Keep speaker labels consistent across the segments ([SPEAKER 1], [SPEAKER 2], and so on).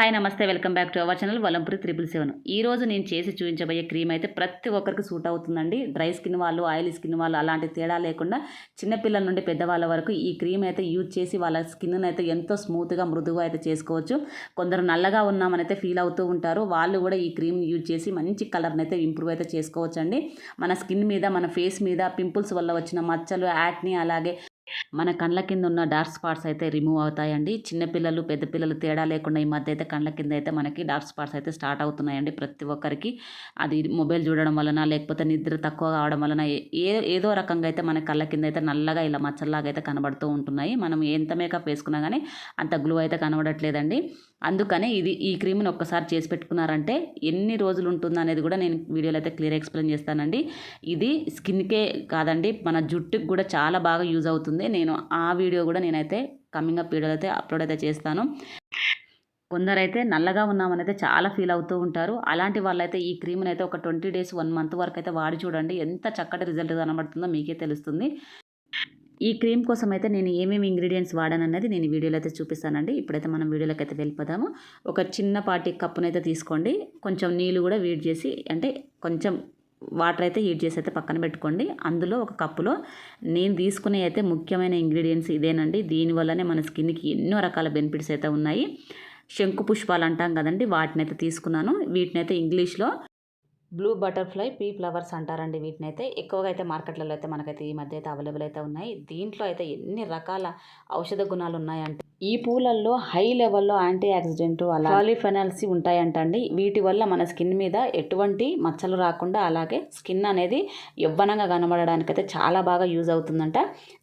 [SPEAKER 1] Hi నమస్తే welcome back to our channel Valampuri 777. ఈ రోజు నేను చేసి చూపించబోయే క్రీమ్ అయితే ప్రతి ఒక్కరికి సూట్ అవుతుందండి. డ్రై స్కిన్ వాళ్ళు, ఆయిల్ స్కిన్ వాళ్ళు అలాంటి తేడా లేకుండా చిన్నపిల్లల నుండి పెద్దవాళ్ళ వరకు ఈ క్రీమ్ అయితే యూజ్ చేసి వాళ్ళ స్కిన్ అయితే ఎంతో స్మూత్గా మృదువుగా అయితే చేసుకోవచ్చు. కొందరు నల్లగా ఉన్నామని అయితే ఫీల్ అవుతూ ఉంటారు. వాళ్ళు కూడా ఈ క్రీమ్ యూజ్ చేసి మంచి కలర్ని అయితే ఇంప్రూవ్ అయితే చేసుకోవచ్చు అండి. మన స్కిన్ మీద, మన ఫేస్ మీద పింపుల్స్ వల్ల వచ్చిన మచ్చలు, యాక్ని, అలాగే మన కళ్ళ కింద ఉన్న డార్క్ స్పాట్స్ అయితే రిమూవ్ అవుతాయండి. చిన్నపిల్లలు, పెద్ద పిల్లలు తేడా లేకుండా ఈ మధ్య అయితే కళ్ళ కింద అయితే మనకి డార్క్ స్పాట్స్ అయితే స్టార్ట్ అవుతున్నాయండి ప్రతి ఒక్కరికి. అది మొబైల్ చూడడం వలన, లేకపోతే నిద్ర తక్కువ కావడం వలన, ఏదో రకంగా అయితే మన కళ్ళ కింద అయితే నల్లగా ఇలా మచ్చల్లాగా అయితే కనబడుతూ ఉంటున్నాయి. మనం ఎంత మేకప్ వేసుకున్నా కానీ అంత గ్లో అయితే కనబడట్లేదండి. అందుకనే ఈ క్రీమ్ని ఒక్కసారి చేసి పెట్టుకున్నారంటే ఎన్ని రోజులు ఉంటుంది అనేది కూడా నేను వీడియోలో అయితే క్లియర్ ఎక్స్ప్లెయిన్ చేస్తానండి. ఇది స్కిన్కే కాదండి, మన జుట్టుకి కూడా చాలా బాగా యూజ్ అవుతుంది. నేను ఆ వీడియో కూడా నేనైతే కమింగ్ అప్ వీడియోలో అయితే అప్లోడ్ అయితే చేస్తాను. కొందరైతే నల్లగా ఉన్నామని అయితే చాలా ఫీల్ అవుతూ ఉంటారు. అలాంటి వాళ్ళైతే ఈ క్రీమ్ని అయితే ఒక 20 days 1 month వరకు అయితే వాడి చూడండి. ఎంత చక్కటి రిజల్ట్ కనబడుతుందో మీకే తెలుస్తుంది. ఈ క్రీమ్ కోసం అయితే నేను ఏమేమి ఇంగ్రీడియంట్స్ వాడానన్నది నేను వీడియోలో అయితే చూపిస్తానండి. ఇప్పుడైతే మనం వీడియోలోకి అయితే వెళ్ళిపోదాము. ఒక చిన్నపాటి కప్పునైతే తీసుకోండి. కొంచెం నీళ్ళు కూడా వేడి చేసి, అంటే కొంచెం వాటర్ అయితే హీట్ చేసి అయితే పక్కన పెట్టుకోండి. అందులో ఒక కప్పులో నేను తీసుకునే అయితే ముఖ్యమైన ఇంగ్రీడియంట్స్ ఇదేనండి. దీనివల్లనే మన స్కిన్కి ఎన్నో రకాల బెనిఫిట్స్ అయితే ఉన్నాయి. శంకు పుష్పాలు అంటాం కదండి, వాటిని అయితే తీసుకున్నాను. వీటినైతే ఇంగ్లీష్లో బ్లూ బటర్ఫ్లై పీ ఫ్లవర్స్ అంటారండి. వీటిని అయితే ఎక్కువగా అయితే మార్కెట్లలో అయితే మనకైతే ఈ మధ్య అయితే అవైలబుల్ అయితే ఉన్నాయి. దీంట్లో అయితే ఎన్ని రకాల ఔషధ గుణాలు ఉన్నాయంటే, ఈ పూలల్లో హై లెవెల్లో యాంటీ ఆక్సిడెంట్, అలా పాలిఫెనాల్స్ ఉంటాయంటండి. వీటి వల్ల మన స్కిన్ మీద ఎటువంటి మచ్చలు రాకుండా, అలాగే స్కిన్ అనేది యవ్వనంగా కనబడడానికి అయితే చాలా బాగా యూజ్ అవుతుందంట.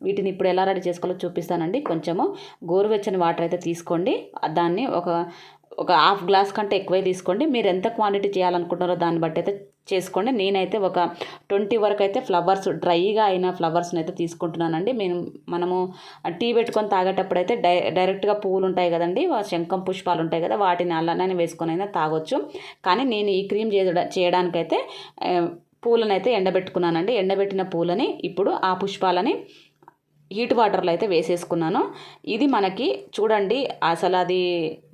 [SPEAKER 1] వీటిని ఇప్పుడు ఎలా రెడీ చేసుకోవాలో చూపిస్తానండి. కొంచెము గోరువెచ్చని వాటర్ అయితే తీసుకోండి. దాన్ని ఒక హాఫ్ గ్లాస్ కంటే ఎక్కువే తీసుకోండి. మీరు ఎంత క్వాంటిటీ చేయాలనుకుంటున్నారో దాన్ని బట్టి అయితే చేసుకోండి. నేనైతే ఒక 20 వరకు అయితే ఫ్లవర్స్, డ్రైగా అయిన ఫ్లవర్స్ని అయితే తీసుకుంటున్నానండి. మనము టీ పెట్టుకొని తాగేటప్పుడు అయితే డైరెక్ట్గా పువ్వులు ఉంటాయి కదండి, శంఖం పుష్పాలు ఉంటాయి కదా, వాటిని అలానే వేసుకొని అయినా తాగొచ్చు. కానీ నేను ఈ క్రీమ్ చేయడానికైతే పూలను అయితే ఎండబెట్టుకున్నానండి. ఎండబెట్టిన పూలని ఇప్పుడు ఆ పుష్పాలని హీట్ వాటర్లో అయితే వేసేసుకున్నాను. ఇది మనకి చూడండి, అసలు అది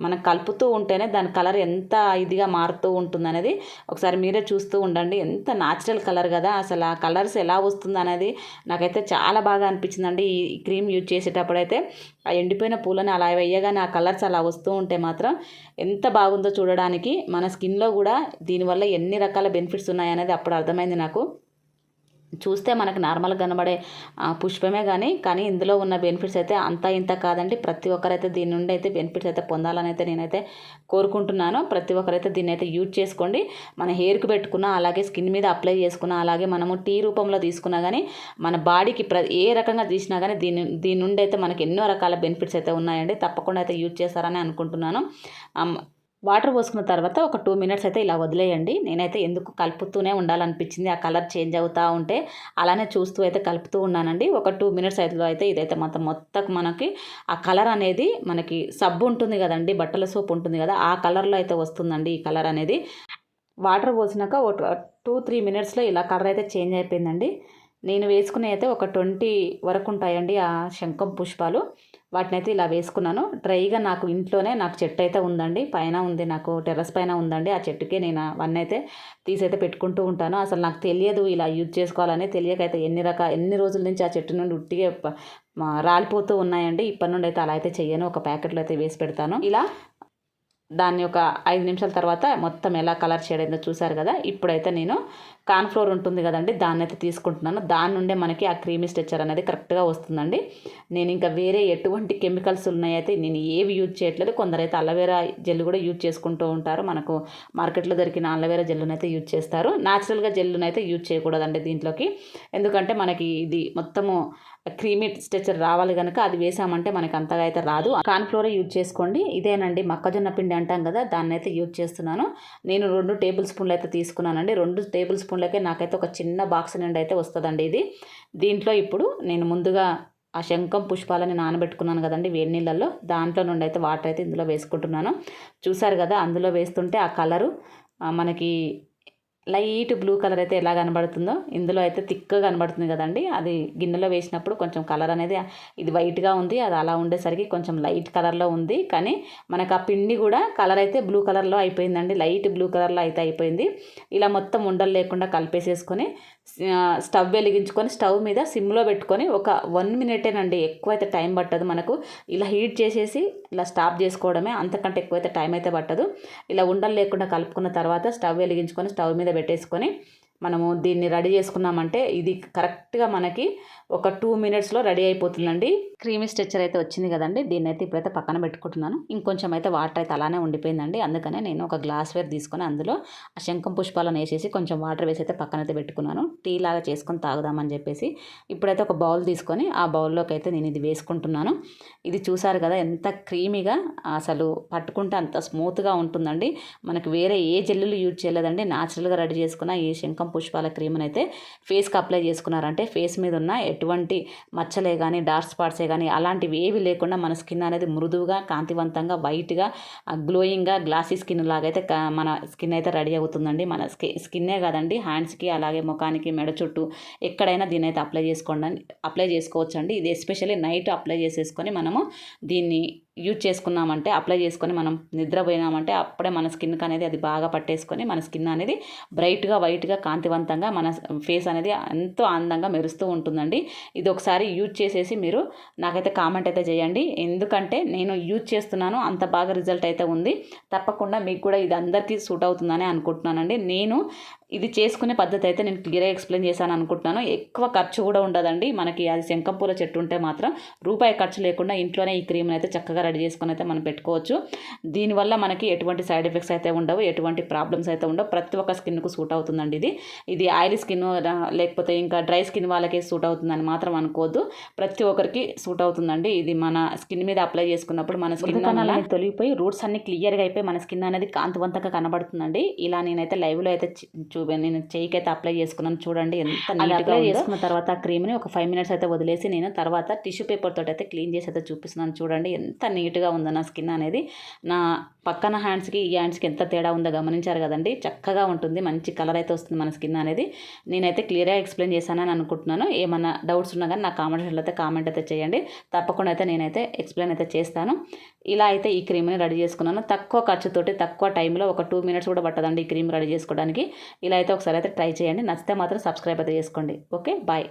[SPEAKER 1] మనం కలుపుతూ ఉంటేనే దాని కలర్ ఎంత ఇదిగా మారుతూ ఉంటుంది అనేది ఒకసారి మీరే చూస్తూ ఉండండి. ఎంత న్యాచురల్ కలర్ కదా, అసలు ఆ కలర్స్ ఎలా వస్తుంది అనేది నాకైతే చాలా బాగా అనిపించిందండి. ఈ క్రీమ్ యూజ్ చేసేటప్పుడు అయితే ఆ ఎండిపోయిన పూలని అలా వేయగానే ఆ కలర్స్ అలా వస్తూ ఉంటే మాత్రం ఎంత బాగుందో చూడడానికి. మన స్కిన్లో కూడా దీనివల్ల ఎన్ని రకాల బెనిఫిట్స్ ఉన్నాయనేది అప్పుడు అర్థమైంది నాకు. చూస్తే మనకు నార్మల్గా కనబడే పుష్పమే కానీ ఇందులో ఉన్న బెనిఫిట్స్ అయితే అంతా ఇంత కాదండి. ప్రతి ఒక్కరైతే దీని నుండి అయితే బెనిఫిట్స్ అయితే పొందాలని అయితే నేనైతే కోరుకుంటున్నాను. ప్రతి ఒక్కరైతే దీన్ని అయితే యూజ్ చేసుకోండి. మన హెయిర్కి పెట్టుకున్నా, అలాగే స్కిన్ మీద అప్లై చేసుకున్నా, అలాగే మనము టీ రూపంలో తీసుకున్నా కానీ, మన బాడీకి ఏ రకంగా తీసినా కానీ దీని నుండి అయితే మనకి ఎన్నో రకాల బెనిఫిట్స్ అయితే ఉన్నాయండి. తప్పకుండా అయితే యూజ్ చేస్తారని అనుకుంటున్నాను. వాటర్ పోసుకున్న తర్వాత ఒక 2 minutes అయితే ఇలా వదిలేయండి. నేనైతే ఎందుకు కలుపుతూనే ఉండాలనిపించింది. ఆ కలర్ చేంజ్ అవుతూ ఉంటే అలానే చూస్తూ అయితే కలుపుతూ ఉన్నానండి. ఒక 2 minutes అయితే ఇదైతే మొత్తం మనకి ఆ కలర్ అనేది, మనకి సబ్బు ఉంటుంది కదండి, బట్టల సోప్ ఉంటుంది కదా, ఆ కలర్లో అయితే వస్తుందండి ఈ కలర్ అనేది. వాటర్ పోసినాక ఒక 2-3 minutesలో ఇలా కలర్ అయితే చేంజ్ అయిపోయిందండి. నేను వేసుకునే అయితే ఒక 20 వరకు ఉంటాయండి ఆ శంఖం పుష్పాలు. వాటిని అయితే ఇలా వేసుకున్నాను. డ్రైగా నాకు ఇంట్లోనే నాకు చెట్టు అయితే ఉందండి, పైన ఉంది, నాకు టెర్రస్ పైన ఉందండి. ఆ చెట్టుకే నేను అవన్నీ అయితే తీసైతే పెట్టుకుంటూ ఉంటాను. అసలు నాకు తెలియదు ఇలా యూజ్ చేసుకోవాలని. తెలియకైతే ఎన్ని రోజుల నుంచి ఆ చెట్టు నుండి ఉట్టిగా రాలిపోతూ ఉన్నాయండి. ఇప్పటి నుండి అయితే అలా అయితే చెయ్యను. ఒక ప్యాకెట్లో అయితే వేసి పెడతాను. ఇలా దాన్ని ఒక 5 నిమిషాల తర్వాత మొత్తం ఎలా కలర్ షేడ్ అయిందో చూసారు కదా. ఇప్పుడైతే నేను కార్న్ఫ్లోర్ ఉంటుంది కదండి, దాన్ని అయితే తీసుకుంటున్నాను. దాని నుండే మనకి ఆ క్రీమీ స్ట్రక్చర్ అనేది కరెక్ట్గా వస్తుందండి. నేను ఇంకా వేరే ఎటువంటి కెమికల్స్ ఉన్నాయైతే నేను ఏవి యూజ్ చేయట్లేదు. కొందరైతే అలోవెరా జెల్ కూడా యూజ్ చేసుకుంటూ ఉంటారు. మనకు మార్కెట్లో దొరికిన అలోవెరా జెల్లును అయితే యూజ్ చేస్తారు. న్యాచురల్గా జెల్లును అయితే యూజ్ చేయకూడదండి దీంట్లోకి. ఎందుకంటే మనకి ఇది మొత్తము క్రీమీ స్ట్రక్చర్ రావాలి కనుక అది వేసామంటే మనకి అంతగా అయితే రాదు. కార్న్ఫ్లోరే యూజ్ చేసుకోండి. ఇదేనండి మొక్కజొన్న పిండి అంటాం కదా, దాన్ని అయితే యూజ్ చేస్తున్నాను. నేను 2 టేబుల్ స్పూన్లు అయితే తీసుకున్నానండి. 2 టేబుల్ స్పూన్లకే నాకైతే ఒక చిన్న బాక్స్ నుండి అయితే వస్తుందండి ఇది. దీంట్లో ఇప్పుడు నేను ముందుగా ఆ శంఖం పుష్పాలని నానబెట్టుకున్నాను కదండి వేడి నీళ్ళల్లో, దాంట్లో నుండి అయితే వాటర్ అయితే ఇందులో వేసుకుంటున్నాను. చూసారు కదా, అందులో వేస్తుంటే ఆ కలరు మనకి లైట్ బ్లూ కలర్ అయితే ఎలా కనబడుతుందో ఇందులో అయితే థిక్గా కనబడుతుంది కదండి. అది గిన్నెలో వేసినప్పుడు కొంచెం కలర్ అనేది ఇది వైట్గా ఉంది, అది అలా ఉండేసరికి కొంచెం లైట్ కలర్లో ఉంది. కానీ మనకు ఆ పిండి కూడా కలర్ అయితే బ్లూ కలర్లో అయిపోయిందండి, లైట్ బ్లూ కలర్లో అయితే అయిపోయింది. ఇలా మొత్తం ఉండలు లేకుండా కలిపేసేసుకొని స్టవ్ వెలిగించుకొని స్టవ్ మీద సిమ్లో పెట్టుకొని ఒక 1 మినిటేనండి, ఎక్కువైతే టైం పట్టదు మనకు. ఇలా హీట్ చేసేసి ఇలా స్టాప్ చేసుకోవడమే, అంతకంటే ఎక్కువైతే టైం అయితే పట్టదు. ఇలా ఉండలు లేకుండా కలుపుకున్న తర్వాత స్టవ్ వెలిగించుకొని స్టవ్ మీద పెట్టేసుకొని మనము దీన్ని రెడీ చేసుకున్నామంటే ఇది కరెక్ట్గా మనకి ఒక 2 మినిట్స్లో రెడీ అయిపోతుందండి. క్రీమీ స్ట్రెచ్చర్ అయితే వచ్చింది కదండి, దీన్ని అయితే ఇప్పుడైతే పక్కన పెట్టుకుంటున్నాను. ఇంకొంచెం అయితే వాటర్ అయితే అలానే ఉండిపోయిందండి, అందుకనే నేను ఒక గ్లాస్ వేర్ తీసుకొని అందులో ఆ శంఖం పుష్పాలను వేసేసి కొంచెం వాటర్ వేసి అయితే పక్కన అయితే పెట్టుకున్నాను. టీ లాగా చేసుకొని తాగుదామని చెప్పేసి ఇప్పుడైతే ఒక బౌల్ తీసుకొని ఆ బౌల్లోకి అయితే నేను ఇది వేసుకుంటున్నాను. ఇది చూసారు కదా ఎంత క్రీమీగా, అసలు పట్టుకుంటే అంత స్మూత్గా ఉంటుందండి. మనకు వేరే ఏ జెల్లులు యూజ్ చేయలేదండి, న్యాచురల్గా రెడీ చేసుకున్న ఈ శంఖం పుష్పాల క్రీమ్ని అయితే ఫేస్కి అప్లై చేసుకున్నారంటే ఫేస్ మీద ఉన్న ఎటువంటి మచ్చలే కానీ డార్క్ స్పాట్సే కానీ అలాంటివి ఏవి లేకుండా మన స్కిన్ అనేది మృదువుగా, కాంతివంతంగా, వైట్గా, గ్లోయింగ్గా, గ్లాసీ స్కిన్ లాగైతే మన స్కిన్ అయితే రెడీ అవుతుందండి. మన స్కిన్నే కాదండి, హ్యాండ్స్కి అలాగే ముఖానికి, మెడ చుట్టూ ఎక్కడైనా దీన్ని అయితే అప్లై చేసుకోవచ్చండి. ఇది ఎస్పెషల్లీ నైట్ అప్లై చేసేసుకొని మనము దీన్ని యూజ్ చేసుకున్నామంటే, అప్లై చేసుకొని మనం నిద్రపోయినామంటే అప్పుడే మన స్కిన్కి అనేది అది బాగా పట్టేసుకొని మన స్కిన్ అనేది బ్రైట్గా, వైట్గా, కాంతివంతంగా మన ఫేస్ అనేది ఎంతో అందంగా మెరుస్తూ ఉంటుందండి. ఇది ఒకసారి యూజ్ చేసేసి మీరు నాకైతే కామెంట్ అయితే చేయండి, ఎందుకంటే నేను యూజ్ చేస్తున్నాను, అంత బాగా రిజల్ట్ అయితే ఉంది. తప్పకుండా మీకు కూడా ఇది అందరికీ సూట్ అవుతుందని అనుకుంటున్నానండి. నేను ఇది చేసుకునే పద్ధతి అయితే నేను క్లియర్గా ఎక్స్ప్లెయిన్ చేశాను అనుకుంటున్నాను. ఎక్కువ ఖర్చు కూడా ఉండదండి మనకి. అది శంఖం పూల చెట్టు ఉంటే మాత్రం రూపాయి ఖర్చు లేకుండా ఇంట్లోనే ఈ క్రీమ్ని అయితే చక్కగా రెడీ చేసుకొని అయితే మనం పెట్టుకోవచ్చు. దీనివల్ల మనకి ఎటువంటి సైడ్ ఎఫెక్ట్స్ అయితే ఉండవు, ఎటువంటి ప్రాబ్లమ్స్ అయితే ఉండవు. ప్రతి ఒక్క స్కిన్కు సూట్ అవుతుందండి. ఇది ఆయిలీ స్కిన్ లేకపోతే ఇంకా డ్రై స్కిన్ వాళ్ళకి సూట్ అవుతుందని మాత్రం అనుకోవద్దు, ప్రతి ఒక్కరికి సూట్ అవుతుందండి. ఇది మన స్కిన్ మీద అప్లై చేసుకున్నప్పుడు మన స్కిన్ అనేది తొలగిపోయి రూట్స్ అన్ని క్లియర్గా అయిపోయి మన స్కిన్ అనేది కాంతివంతంగా కనబడుతుందండి. ఇలా నేనైతే లైవ్లో అయితే నేను చెయ్యికి అయితే అప్లై చేసుకున్నాను, చూడండి ఎంత నీట్గా అప్లై చేసుకున్న తర్వాత ఆ క్రీమ్ని ఒక 5 మినిట్స్ అయితే వదిలేసి నేను తర్వాత టిష్యూ పేపర్ తోటి అయితే క్లీన్ చేసి అయితే చూపిస్తున్నాను. చూడండి ఎంత నీట్గా ఉందో నా స్కిన్ అనేది. నా పక్కన హ్యాండ్స్కి ఈ హ్యాండ్స్కి ఎంత తేడా ఉందో గమనించారు కదండి. చక్కగా ఉంటుంది, మంచి కలర్ అయితే వస్తుంది మన స్కిన్ అనేది. నేనైతే క్లియర్గా ఎక్స్ప్లెయిన్ చేశానని అనుకుంటున్నాను. ఏమన్నా డౌట్స్ ఉన్నా కానీ నా కామెంట్ సెక్షన్లో అయితే కామెంట్ అయితే చేయండి, తప్పకుండా అయితే నేనైతే ఎక్స్ప్లెయిన్ అయితే చేస్తాను. ఇలా అయితే ఈ క్రీమ్ని రెడీ చేసుకున్నాను, తక్కువ ఖర్చుతోటి తక్కువ టైంలో, ఒక 2 మినిట్స్ కూడా పట్టదండి ఈ క్రీమ్ రెడీ చేసుకోవడానికి. ఇలా అయితే ఒకసారి అయితే ట్రై చేయండి, నచ్చితే మాత్రం సబ్స్క్రైబ్ అయితే చేసుకోండి. Okay, bye.